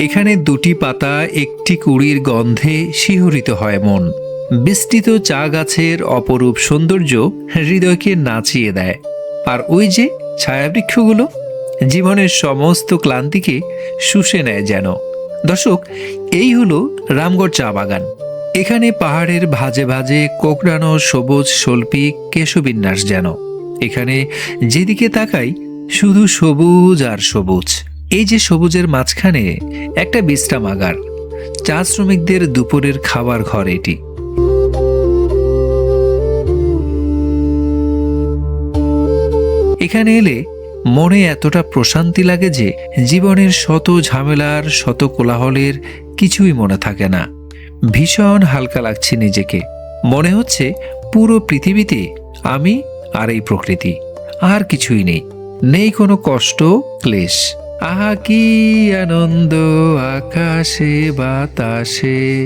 এখানে দুটি পাতা একটি কুড়ির গন্ধে শিহরিত হয় মন। বিস্তৃত চা গাছের অপরূপ সৌন্দর্য হৃদয়কে নাচিয়ে দেয়। আর ওই যে ছায়াবৃক্ষগুলো জীবনের সমস্ত ক্লান্তিকে শুষে নেয় যেন। দর্শক, এই হলো রামগড় চা বাগান। এখানে পাহাড়ের ভাজে ভাজে কোঁকড়ানো সবুজ শৈল্পিক কেশবিন্যাস যেন। এখানে যেদিকে তাকাই শুধু সবুজ আর সবুজ। এই যে সবুজের মাঝখানে একটা বিশ্রামাগার, চা শ্রমিকদের দুপুরের খাবার ঘর এটি। এখানে এলে মনে এতটা প্রশান্তি লাগে যে জীবনের শত ঝামেলার শত কোলাহলের কিছুই মনে থাকে না। ভীষণ হালকা লাগছে নিজেকে। মনে হচ্ছে পুরো পৃথিবীতে আমি আর এই প্রকৃতি, আর কিছুই নেই। নেই কোনো কষ্ট, ক্লেশ। আহা কি আনন্দ আকাশে বাতাসে।